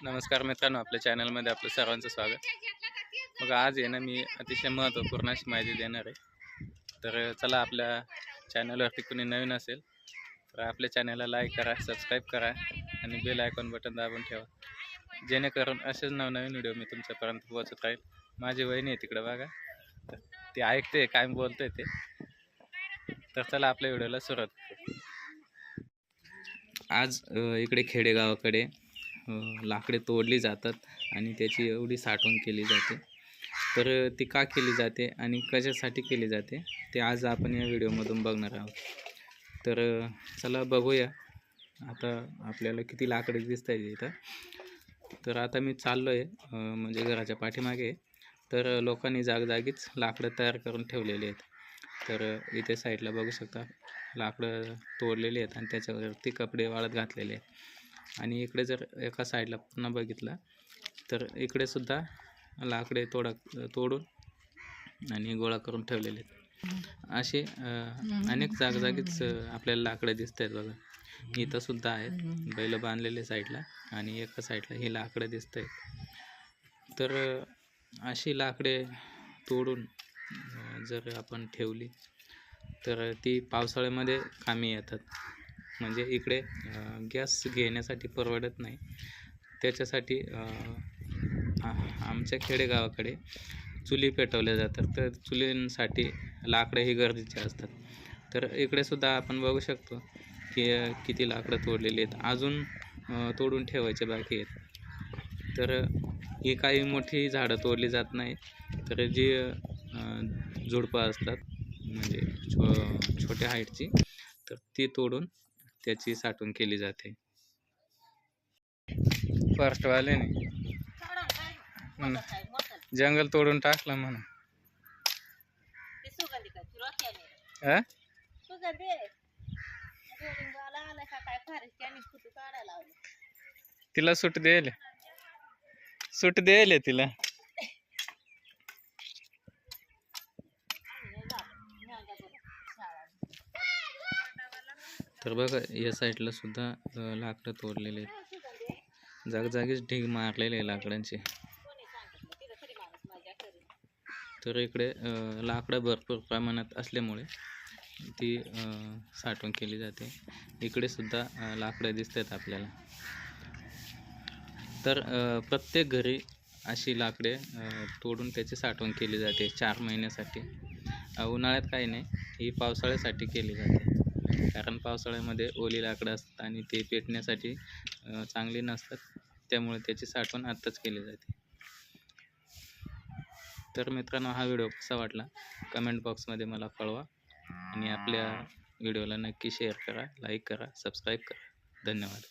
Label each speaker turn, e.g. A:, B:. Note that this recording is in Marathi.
A: नमस्कार मित्रांनो, आपल्या चॅनलमध्ये आपलं सर्वांचं स्वागत. मग आज आहे ना, मी अतिशय महत्त्वपूर्ण अशी माहिती देणार आहे. तर चला, आपल्या चॅनलवरती कोणी नवीन असेल तर आपल्या चॅनलला लाईक करा, सबस्क्राईब करा आणि बेल आयकॉन बटन दाबून ठेवा, जेणेकरून असेच नवनवीन व्हिडिओ मी तुमच्यापर्यंत पोहोचत राहील. माझी वहिनी आहे तिकडे बघा, तर ती ऐकते काय बोलतोय ते. तर चला, आपल्या व्हिडिओला सुरुवात करू. आज इकडे खेडेगावाकडे लाकडे तोडली जातात आणि त्याची एवढी साठवण केली जाते. तर ती का केली जाते आणि कशासाठी केली जाते ते आज आपण या व्हिडिओमधून बघणार आहोत. तर चला बघूया. आता आपल्याला किती लाकडे दिसत आहेत इथं. तर आता मी चाललो आहे म्हणजे घराच्या पाठीमागे. तर लोकांनी जागजागीच लाकडं तयार करून ठेवलेले आहेत. तर इथे साईडला बघू शकता लाकडं तोडलेली आहेत आणि त्याच्यावरती कपडे वाळत घातलेले आहेत. आणि इकडे जर एका साईडला पुन्हा बघितलं तर इकडे सुद्धा लाकडे तोडून आणि गोळा करून ठेवलेले आहेत. असे अनेक जागजागीच आपल्याला लाकडं दिसत आहेत बघा. इथं सुद्धा आहेत बैल बांधलेले साईडला आणि एका साईडला ही लाकडं दिसत आहेत. तर अशी लाकडे तोडून जर आपण ठेवली तर ती पावसाळ्यामध्ये कामी येतात. म्हणजे इकडे गॅस घेण्यासाठी परवडत नाही, त्याच्यासाठी आमच्या खेडेगावाकडे चुली पेटवल्या जातात. तर चुलींसाठी लाकडं ही गरजेचे असतात. तर इकडे सुद्धा आपण बघू शकतो की किती लाकडं तोडलेली आहेत, अजून तोडून ठेवायचे बाकी आहेत. तर ही काही मोठी झाडं तोडली जात नाही, तर जी झुडपं असतात म्हणजे छोट्या हाईटची, तर ती तोडून त्याची साठवण केली जाते. फॉरेस्टवाल्याने जंगल तोडून टाकलं म्हणून. तिला सूट द्यायला तिला. तर बघा या साईडला सुद्धा लाकडं तोडलेले आहेत, जागजागीच ढीग मारलेले आहे लाकडांचे. तर इकडे लाकडं भरपूर प्रमाणात असल्यामुळे ती साठवण केली जाते. इकडे सुद्धा लाकडं दिसत आहेत आपल्याला. तर प्रत्येक घरी अशी लाकडे तोडून त्याची साठवण केली जाते 4 महिन्यासाठी. उन्हाळ्यात काही नाही, ही पावसाळ्यासाठी केली जाते. कारण पावसाळ्यामध्ये ओली लाकडं असतात आणि ते पेटण्यासाठी चांगली नसतात, त्यामुळे त्याची साठवण आत्ताच केली जाते. तर मित्रांनो, हा व्हिडिओ कसा वाटला कमेंट बॉक्समध्ये मला कळवा आणि आपल्या व्हिडिओला नक्की शेअर करा, लाईक करा, सबस्क्राईब करा. धन्यवाद.